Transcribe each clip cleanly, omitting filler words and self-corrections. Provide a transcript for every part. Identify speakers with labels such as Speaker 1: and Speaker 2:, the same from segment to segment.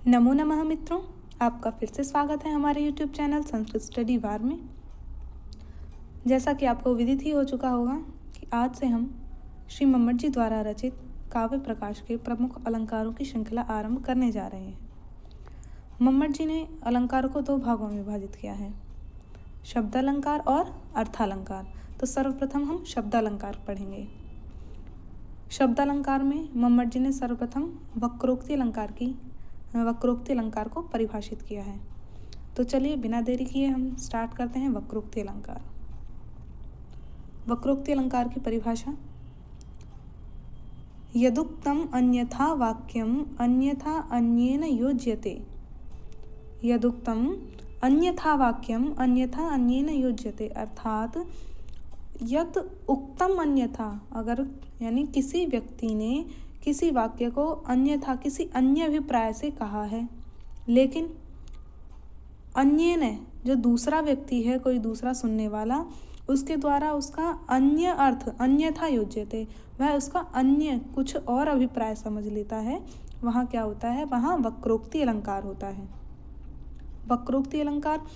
Speaker 1: नमो नमः मित्रों, आपका फिर से स्वागत है हमारे YouTube चैनल संस्कृत स्टडी वार में। जैसा कि आपको विदित ही हो चुका होगा कि आज से हम श्री मम्मट जी द्वारा रचित काव्य प्रकाश के प्रमुख अलंकारों की श्रृंखला आरंभ करने जा रहे हैं। मम्मट जी ने अलंकारों को दो भागों में विभाजित किया है, शब्दालंकार और अर्थालंकार। तो सर्वप्रथम हम शब्दालंकार पढ़ेंगे। शब्दालंकार में मम्मट जी ने सर्वप्रथम वक्रोक्ति अलंकार को परिभाषित किया है। तो चलिए बिना देरी किए हम स्टार्ट करते हैं वक्रोक्ति अलंकार। वक्रोक्ति अलंकार की परिभाषा: यदुक्तम अन्यथा वाक्यम अन्यथा अन्येन योज्यते। यदुक्तम अन्यथा वाक्यम अन्यथा अन्येन योज्यते, अर्थात यद उक्तम अन्यथा, अगर यानी किसी व्यक्ति ने किसी वाक्य को अन्यथा किसी अन्य अभिप्राय से कहा है, लेकिन अन्य ने जो दूसरा व्यक्ति है, कोई दूसरा सुनने वाला, उसके द्वारा उसका अन्य अर्थ अन्यथा योज्यते, वह उसका अन्य कुछ और अभिप्राय समझ लेता है, वहाँ क्या होता है, वहाँ वक्रोक्ति अलंकार होता है। वक्रोक्ति अलंकार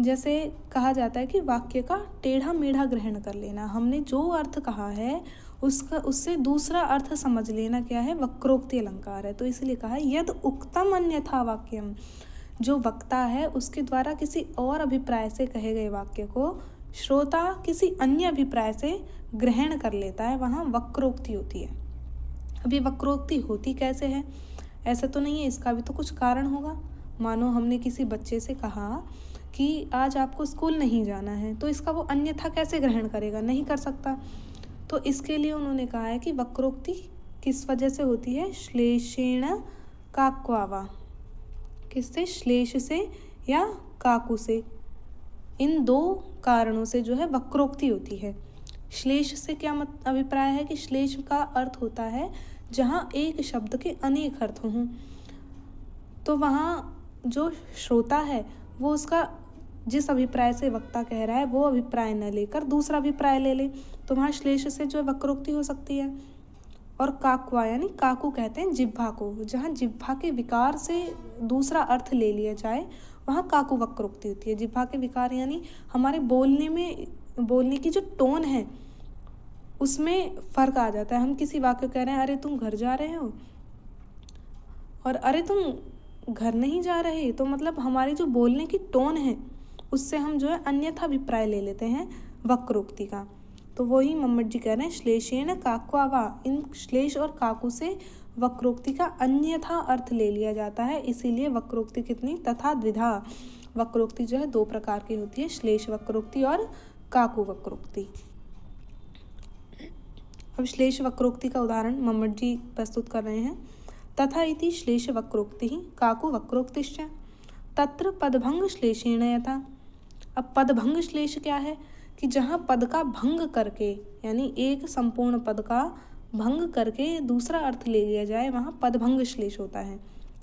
Speaker 1: जैसे कहा जाता है कि वाक्य का टेढ़ा मेढ़ा ग्रहण कर लेना, हमने जो अर्थ कहा है उससे दूसरा अर्थ समझ लेना क्या है, वक्रोक्ति अलंकार है। तो इसलिए कहा है यद उक्तम अन्यथा वाक्यम, जो वक्ता है उसके द्वारा किसी और अभिप्राय से कहे गए वाक्य को श्रोता किसी अन्य अभिप्राय से ग्रहण कर लेता है, वहाँ वक्रोक्ति होती है। अभी वक्रोक्ति होती कैसे है, ऐसा तो नहीं है, इसका भी तो कुछ कारण होगा। मानो हमने किसी बच्चे से कहा कि आज आपको स्कूल नहीं जाना है, तो इसका वो अन्यथा कैसे ग्रहण करेगा, नहीं कर सकता। तो इसके लिए उन्होंने कहा है कि वक्रोक्ति किस वजह से होती है, श्लेषेण काक्वावा, किससे, श्लेष से या काकु से, इन दो कारणों से जो है वक्रोक्ति होती है। श्लेष से क्या अभिप्राय है कि श्लेष का अर्थ होता है जहाँ एक शब्द के अनेक अर्थ हों, तो वहाँ जो श्रोता है वो उसका जिस अभिप्राय से वक्ता कह रहा है वो अभिप्राय न लेकर दूसरा अभिप्राय ले ले, तो वहाँ श्लेष से जो है वक्रोक्ति हो सकती है। और काकुआ यानी काकू कहते हैं जिह्वा को, जहाँ जिह्वा के विकार से दूसरा अर्थ ले लिया जाए वहाँ काकू वक्रोक्ति होती है। जिह्वा के विकार यानी हमारे बोलने की जो टोन है उसमें फ़र्क आ जाता है। हम किसी वाक्य कह रहे हैं, अरे तुम घर जा रहे हो, और अरे तुम घर नहीं जा रहे, तो मतलब हमारी जो बोलने की टोन है उससे हम जो है अन्यथा अभिप्राय ले लेते हैं वक्रोक्ति का। तो वही मम्मट जी कह रहे हैं श्लेषेण काक्वावा, इन श्लेष और काकू से वक्रोक्ति का अन्यथा अर्थ ले लिया जाता है। इसीलिए वक्रोक्ति कितनी, तथा द्विधा, वक्रोक्ति जो है दो प्रकार की होती है, श्लेष वक्रोक्ति और काकू वक्रोक्ति। अब श्लेष वक्रोक्ति का उदाहरण मम्मट जी प्रस्तुत कर रहे हैं। तथा इति श्लेष वक्रोक्ति काकू वक्रोक्तिश्च तत्र पदभंग श्लेषेण यथा। अब पदभंग श्लेष क्या है कि जहाँ पद का भंग करके, यानी एक संपूर्ण पद का भंग करके दूसरा अर्थ ले लिया जाए, वहाँ पदभंग श्लेष होता है।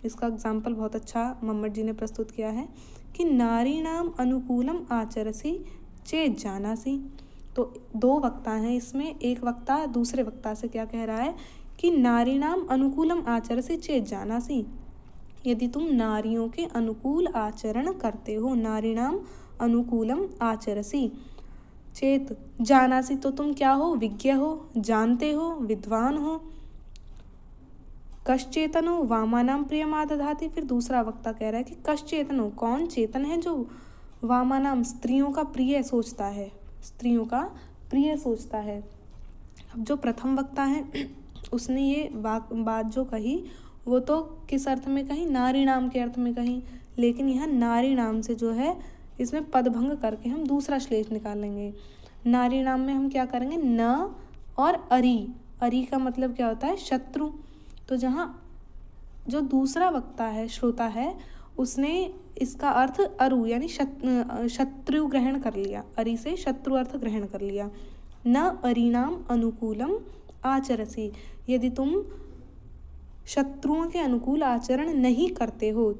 Speaker 1: इसका एग्जाम्पल बहुत अच्छा मम्मट जी ने प्रस्तुत किया है कि नारीणाम अनुकूलम आचरसी चेत जानासी। तो दो वक्ता हैं इसमें, एक वक्ता दूसरे वक्ता से क्या कह रहा है कि नारीणाम अनुकूलम आचरसी चेत जानासी, यदि तुम नारियों के अनुकूल आचरण करते हो, नारीणाम अनुकूलम आचरसी चेत जानासी, तो तुम क्या हो, विज्ञ हो, जानते हो, विद्वान हो। कश्चेतनो वामानाम प्रियमादधाति, फिर दूसरा वक्ता कह रहा है कि कश्चेतनो, कौन चेतन है जो वामानाम स्त्रियों का प्रिय सोचता है, स्त्रियों का प्रिय सोचता है। अब जो प्रथम वक्ता है उसने ये बात जो कही वो तो किस अर्थ में कही, नारी नाम के अर्थ में कही, लेकिन यहाँ नारी नाम से जो है इसमें पदभंग करके हम दूसरा श्लेष निकालेंगे। नारी नाम में हम क्या करेंगे, न और अरी, अरी का मतलब क्या होता है, शत्रु। तो जहाँ जो दूसरा वक्ता है, श्रोता है, उसने इसका अर्थ अरु यानी शत्रु ग्रहण कर लिया, अरी से शत्रु अर्थ ग्रहण कर लिया। न अरीणाम अनुकूलम आचरसी, यदि तुम शत्रुओं के अनुकूल आचरण नहीं करते हो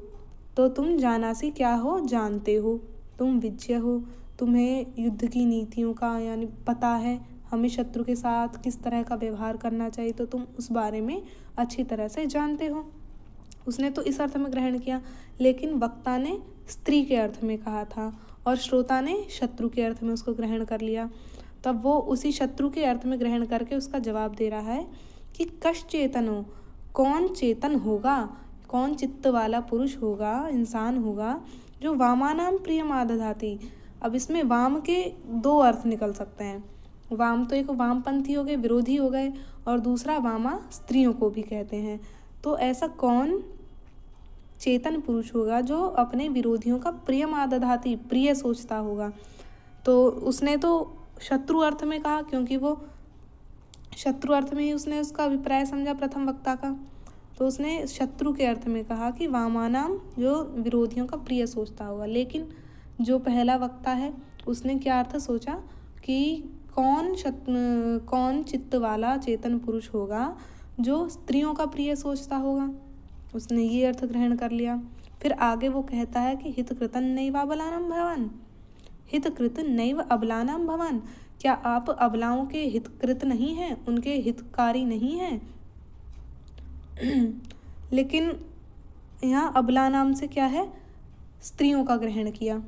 Speaker 1: तो तुम जानासी क्या हो, जानते हो, तुम विज्ञ हो, तुम्हें युद्ध की नीतियों का यानी पता है, हमें शत्रु के साथ किस तरह का व्यवहार करना चाहिए, तो तुम उस बारे में अच्छी तरह से जानते हो। उसने तो इस अर्थ में ग्रहण किया, लेकिन वक्ता ने स्त्री के अर्थ में कहा था और श्रोता ने शत्रु के अर्थ में उसको ग्रहण कर लिया। तब वो उसी शत्रु के अर्थ में ग्रहण करके उसका जवाब दे रहा है कि कश चेतनो, कौन चेतन होगा, कौन चित्त वाला पुरुष होगा, इंसान होगा, जो वामानाम प्रियम आदधाति। अब इसमें वाम के दो अर्थ निकल सकते हैं। वाम तो एक वामपंथी हो गए, विरोधी हो गए, और दूसरा वामा स्त्रियों को भी कहते हैं। तो ऐसा कौन चेतन पुरुष होगा जो अपने विरोधियों का प्रियम आदधाति, प्रिय सोचता होगा। तो उसने तो शत्रु अर्थ में कहा, क्योंकि वो शत्रु अर्थ में ही उसने उसका अभिप्राय समझा प्रथम वक्ता का। तो उसने शत्रु के अर्थ में कहा कि वामानाम, जो विरोधियों का प्रिय सोचता होगा। लेकिन जो पहला वक्ता है उसने क्या अर्थ सोचा कि कौन चित्त वाला चेतन पुरुष होगा जो स्त्रियों का प्रिय सोचता होगा। उसने ये अर्थ ग्रहण कर लिया। फिर आगे वो कहता है कि हितकृतन नैव अबलानां भवान, हितकृत नैव अबलानां भवान, क्या आप अबलाओं के हितकृत नहीं हैं, उनके हितकारी नहीं हैं। लेकिन यहाँ अबला नाम से क्या है, स्त्रियों का ग्रहण किया।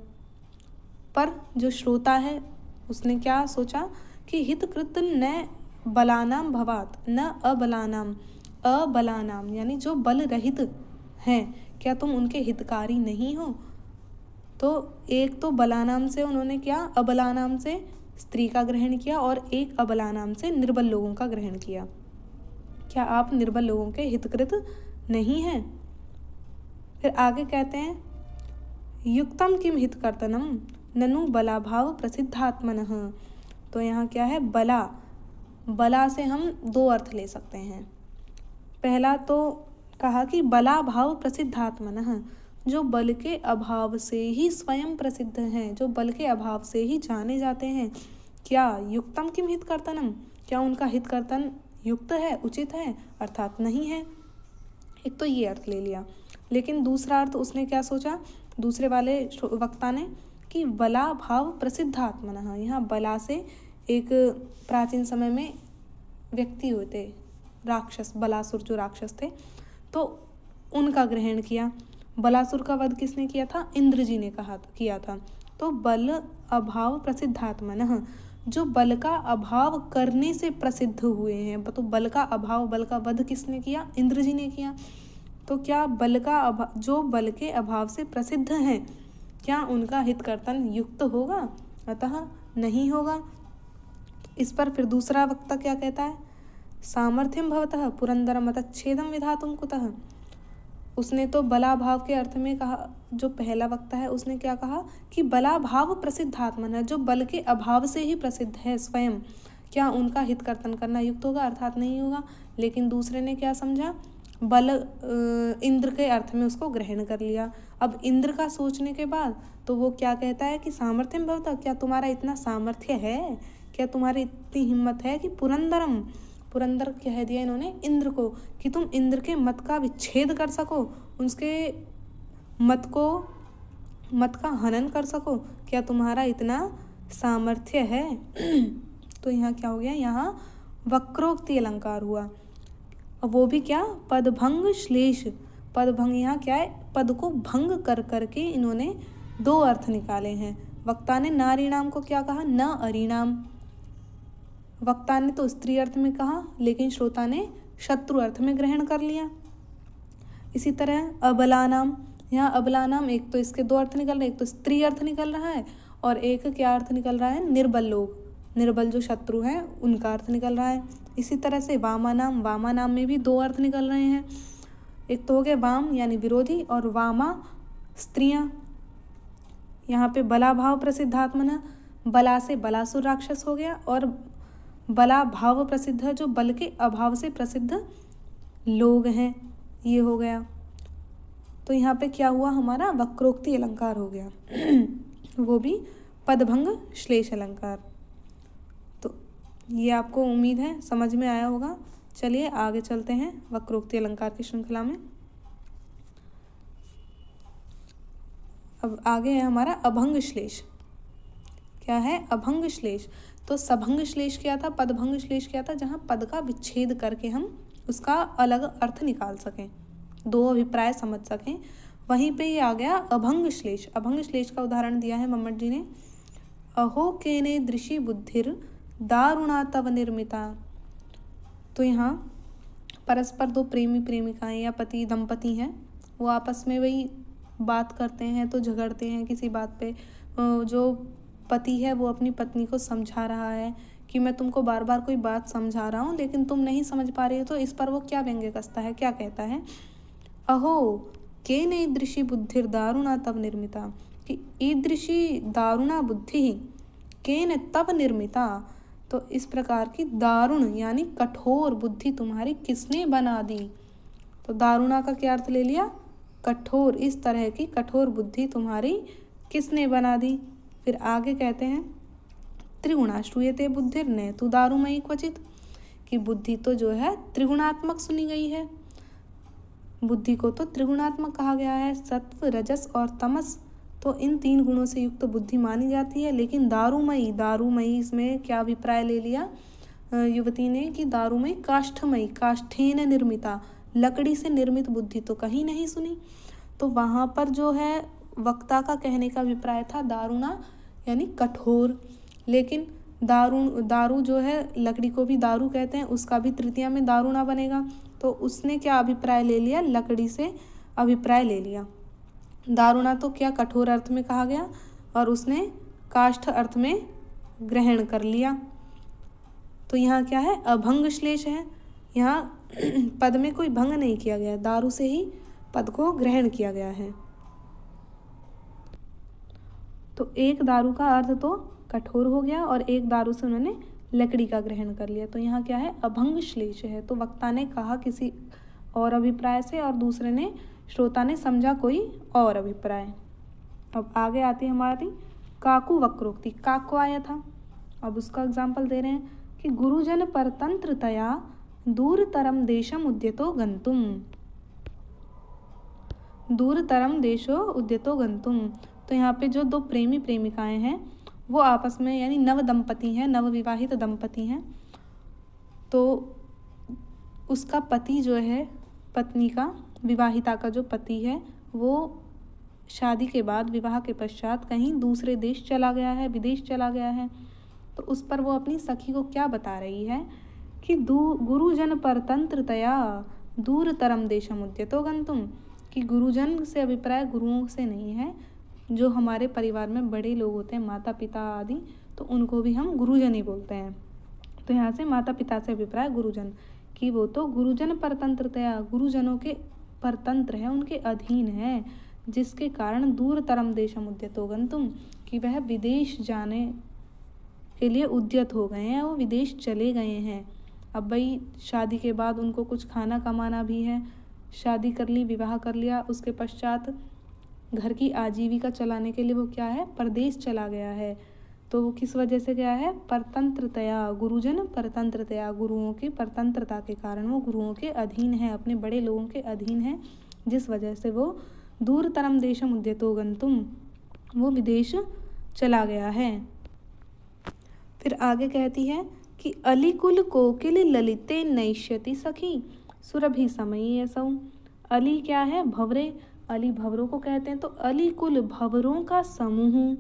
Speaker 1: पर जो श्रोता है उसने क्या सोचा कि हितकृत न बलानाम भवात न अबलानाम, अबलानाम यानी जो बल रहित हैं, क्या तुम उनके हितकारी नहीं हो। तो एक तो बलानाम से उन्होंने क्या, अबलानाम से स्त्री का ग्रहण किया, और एक अबलानाम से निर्बल लोगों का ग्रहण किया। क्या आप निर्बल लोगों के हितकृत नहीं हैं। फिर आगे कहते हैं युक्तम किम हितकर्तनम ननु बलाभाव प्रसिद्धात्मनः। तो यहाँ क्या है, बला से हम दो अर्थ ले सकते हैं। पहला तो कहा कि बला भाव प्रसिद्धात्मनः, जो बल के अभाव से ही स्वयं प्रसिद्ध हैं, जो बल के अभाव से ही जाने जाते हैं। क्या युक्तम किम हितकर्तनम, क्या उनका हितकर्तन युक्त है, उचित है, अर्थात नहीं है। एक तो ये अर्थ ले लिया। लेकिन दूसरा अर्थ उसने क्या सोचा, दूसरे वाले वक्ता ने, कि बला भाव प्रसिद्धात्मनः। यहाँ बला से एक प्राचीन समय में व्यक्ति हुए थे, राक्षस, बलासुर जो राक्षस थे, तो उनका ग्रहण किया। बलासुर का वध किसने किया था, इंद्र जी ने किया था। तो बल अभाव प्रसिद्धात्मनः, जो बल का अभाव करने से प्रसिद्ध हुए हैं। तो बल का अभाव, बल का वध किसने किया, इंद्र जी ने किया। तो क्या बल का अभाव, जो बल के अभाव से प्रसिद्ध हैं, क्या उनका हितकर्तन युक्त होगा, अतः नहीं होगा। इस पर फिर दूसरा वक्ता क्या कहता है, सामर्थ्यम भवतः पुरंदरम मतच्छेदम विधातुम कुतः। उसने तो बलाभाव के अर्थ में कहा, जो पहला वक्ता है उसने क्या कहा कि बलाभाव प्रसिद्धात्मन है, जो बल के अभाव से ही प्रसिद्ध है स्वयं, क्या उनका हितकर्तन करना युक्त होगा, अर्थात नहीं होगा। लेकिन दूसरे ने क्या समझा, बल इंद्र के अर्थ में उसको ग्रहण कर लिया। अब इंद्र का सोचने के बाद तो वो क्या कहता है कि सामर्थ्यम भवतः, क्या तुम्हारा इतना सामर्थ्य है, क्या तुम्हारी इतनी हिम्मत है कि पुरंदरम, पुरंदर कह दिया इन्होंने इंद्र को, कि तुम इंद्र के मत का विच्छेद कर सको, उसके मत का हनन कर सको, क्या तुम्हारा इतना सामर्थ्य है। तो यहाँ क्या हो गया, यहाँ वक्रोक्ति अलंकार हुआ। और वो भी क्या, पदभंग श्लेष। पदभंग यहाँ क्या है, पद को भंग कर करके इन्होंने दो अर्थ निकाले हैं। वक्ता ने नारीणाम को क्या कहा, न अरिणाम। वक्ता ने तो स्त्री अर्थ में कहा, लेकिन श्रोता ने शत्रु अर्थ में ग्रहण कर लिया। इसी तरह अबलानाम, यहाँ अबलानाम एक तो इसके दो अर्थ निकल रहे, एक तो स्त्री अर्थ निकल रहा है, और एक क्या अर्थ निकल रहा है, निर्बल लोग, निर्बल जो शत्रु हैं उनका अर्थ निकल रहा है। इसी तरह से वामानाम, वामानाम में भी दो अर्थ निकल रहे हैं। एक तो हो गया वाम यानी विरोधी, और वामा स्त्रियाँ। यहाँ पे बला भाव प्रसिद्धात्मना, बला से बलासुर राक्षस हो गया, और बला भाव प्रसिद्ध जो बल के अभाव से प्रसिद्ध लोग हैं, ये हो गया। तो यहाँ पे क्या हुआ, हमारा वक्रोक्ति अलंकार हो गया, वो भी पदभंग श्लेष अलंकार। तो ये आपको उम्मीद है समझ में आया होगा। चलिए आगे चलते हैं वक्रोक्ति अलंकार की श्रृंखला में। अब आगे है हमारा अभंग श्लेष। क्या है, अभंग श्लेष। तो सभंग श्लेष क्या था, पदभंग श्लेष क्या था, जहाँ पद का विच्छेद करके हम उसका अलग अर्थ निकाल सकें। दो अभिप्राय समझ सकें। वहीं पे ये आ गया अभंग श्लेष। अभंग श्लेष का उदाहरण दिया है मम्मट जी ने, अहो केने दृशि बुद्धिर दारुणा तव निर्मिता। तो यहाँ परस्पर दो प्रेमी प्रेमिकाएं या पति दंपति हैं, वो आपस में वही बात करते हैं तो झगड़ते हैं किसी बात पे। जो पति है वो अपनी पत्नी को समझा रहा है कि मैं तुमको बार बार कोई बात समझा रहा हूँ लेकिन तुम नहीं समझ पा रही हो। तो इस पर वो क्या व्यंग्य कसता है, क्या कहता है, अहो केन ईदृशी बुद्धिर दारुणा तव निर्मिता, कि ईदृशी दारुणा बुद्धि केन तव निर्मिता। तो इस प्रकार की दारुण यानी कठोर बुद्धि तुम्हारी किसने बना दी। तो दारुणा का क्या अर्थ ले लिया, कठोर। इस तरह की कठोर बुद्धि तुम्हारी किसने बना दी। फिर आगे कहते हैं त्रिगुणा श्रूयते बुद्धिर न तु दारुमयी क्वचित, कि बुद्धि तो जो है त्रिगुणात्मक सुनी गई है। बुद्धि को तो त्रिगुणात्मक कहा गया है, सत्व रजस और तमस। तो इन 3 गुणों से युक्त बुद्धि मानी जाती है। लेकिन दारुमयी, दारुमयी इसमें क्या अभिप्राय ले लिया युवती ने कि दारुमयी काष्ठमयी, काष्ठेन निर्मिता, लकड़ी से निर्मित बुद्धि तो कहीं नहीं सुनी। तो वहाँ पर जो है वक्ता का कहने का अभिप्राय था दारुणा यानी कठोर। लेकिन दारू जो है लकड़ी को भी दारू कहते हैं, उसका भी तृतीया में दारुणा बनेगा। तो उसने क्या अभिप्राय ले लिया, लकड़ी से अभिप्राय ले लिया। दारुणा तो क्या कठोर अर्थ में कहा गया और उसने काष्ठ अर्थ में ग्रहण कर लिया। तो यहाँ क्या है, अभंग श्लेष है। यहाँ पद में कोई भंग नहीं किया गया, दारू से ही पद को ग्रहण किया गया है। तो एक दारू का अर्थ तो कठोर हो गया और एक दारू से उन्होंने लकड़ी का ग्रहण कर लिया। तो यहाँ क्या है, अभंग श्लेष है। तो वक्ता ने कहा किसी और अभिप्राय से और दूसरे ने, श्रोता ने समझा कोई और अभिप्राय। अब आगे आती है हमारी काकु वक्रोक्ति। काको आया था, अब उसका एग्जाम्पल दे रहे हैं कि गुरुजन परतंत्रतया दूरतरम देशम उद्यतो गंतुम। दूरतरम देशो उद्यतो गंतुम। तो यहाँ पे जो दो प्रेमी प्रेमिकाएं हैं वो आपस में यानी नव दंपति हैं, नव विवाहित दंपति हैं। तो उसका पति जो है, पत्नी का, विवाहिता का जो पति है वो शादी के बाद, विवाह के पश्चात कहीं दूसरे देश चला गया है, विदेश चला गया है। तो उस पर वो अपनी सखी को क्या बता रही है कि गुरुजन परतंत्रतया दूरतरम देशम उद्यतो गंतुम, कि गुरुजन से अभिप्राय गुरुओं से नहीं है, जो हमारे परिवार में बड़े लोग होते हैं, माता पिता आदि, तो उनको भी हम गुरुजन ही बोलते हैं। तो यहाँ से माता पिता से अभिप्राय गुरुजन, कि वो तो गुरुजन परतंत्रतया, गुरुजनों के परतंत्र है, उनके अधीन है, जिसके कारण दूरतरम देशम उद्यतो गंतुम, कि वह विदेश जाने के लिए उद्यत हो गए हैं, वो विदेश चले गए हैं। अब भाई शादी के बाद उनको कुछ खाना कमाना भी है, शादी कर ली, विवाह कर लिया, उसके पश्चात घर की आजीविका चलाने के लिए वो क्या है, परदेश चला गया है। तो वो किस वजह से गया है, परतंत्रतया, गुरुजन परतंत्रतया, गुरुओं की परतंत्रता के कारण वो गुरुओं के अधीन है, अपने बड़े लोगों के अधीन है, जिस वजह से वो दूरतरम देशम उद्यतो गंतुम, वो विदेश चला गया है। फिर आगे कहती है कि अलिकुल कोकिल ललिते नैष्यति सखी सुरभि समयी असौ। अली क्या है, भंवरे, अली भंवरों को कहते हैं। तो अलिकुल भंवरों का समूह,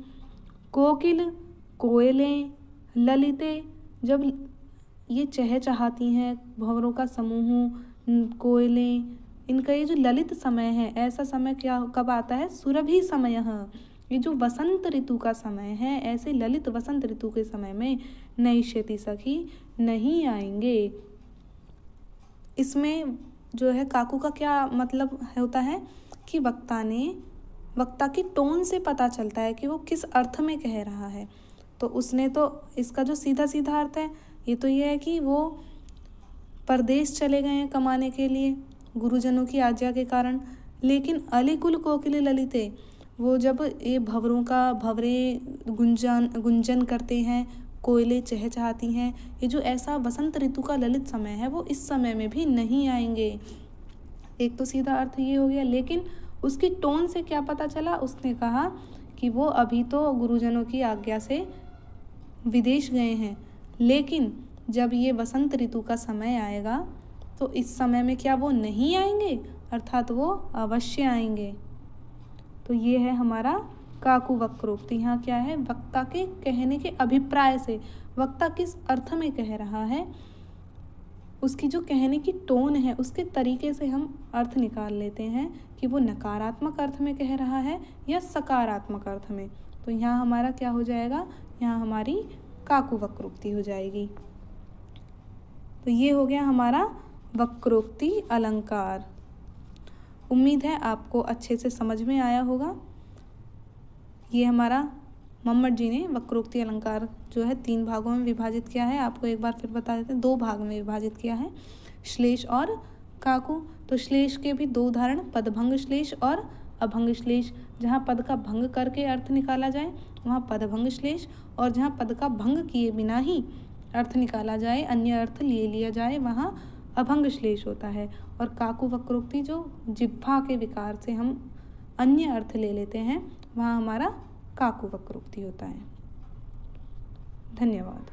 Speaker 1: कोकिल कोयलें, ललिते जब ये चहचहाती हैं, भंवरों का समूह, कोयलें, इनका ये जो ललित समय है, ऐसा समय क्या कब आता है, सुरभि समय, ये जो वसंत ऋतु का समय है, ऐसे ललित वसंत ऋतु के समय में नैष्यति सखी नहीं आएंगे। इसमें जो है काकू का क्या मतलब होता है कि वक्ता की टोन से पता चलता है कि वो किस अर्थ में कह रहा है। तो उसने तो इसका जो सीधा सीधा अर्थ है ये तो ये है कि वो परदेश चले गए हैं कमाने के लिए गुरुजनों की आज्ञा के कारण। लेकिन अलिकुल कोकिल ललिते, वो जब ये भंवरे गुंजन करते हैं, कोयले चहचहाती हैं, ये जो ऐसा वसंत ऋतु का ललित समय है वो इस समय में भी नहीं आएंगे। एक तो सीधा अर्थ ये हो गया। लेकिन उसकी टोन से क्या पता चला, उसने कहा कि वो अभी तो गुरुजनों की आज्ञा से विदेश गए हैं, लेकिन जब ये वसंत ऋतु का समय आएगा तो इस समय में क्या वो नहीं आएंगे। अर्थात वो अवश्य आएंगे। तो ये है हमारा काकु वक्रोक्ति। यहाँ क्या है, वक्ता के कहने के अभिप्राय से, वक्ता किस अर्थ में कह रहा है, उसकी जो कहने की टोन है उसके तरीके से हम अर्थ निकाल लेते हैं कि वो नकारात्मक अर्थ में कह रहा है या सकारात्मक अर्थ में। तो यहाँ हमारा क्या हो जाएगा, यहाँ हमारी काकु वक्रोक्ति हो जाएगी। तो ये हो गया हमारा वक्रोक्ति अलंकार। उम्मीद है आपको अच्छे से समझ में आया होगा। ये हमारा मम्मट जी ने वक्रोक्ति अलंकार जो है 3 भागों में विभाजित किया है। आपको एक बार फिर बता देते हैं, 2 भाग में विभाजित किया है, श्लेष और काकु। तो श्लेष के भी 2 उदाहरण, पदभंग श्लेष और अभंग श्लेष। जहाँ पद का भंग करके अर्थ निकाला जाए वहाँ पदभंग श्लेष, और जहाँ पद का भंग किए बिना ही अर्थ निकाला जाए, अन्य अर्थ ले लिया जाए, वहाँ अभंग श्लेष होता है। और काकु वक्रोक्ति जो जिह्वा के विकार से हम अन्य अर्थ ले लेते हैं, वहाँ हमारा काकु वक्रोक्ति होता है। धन्यवाद।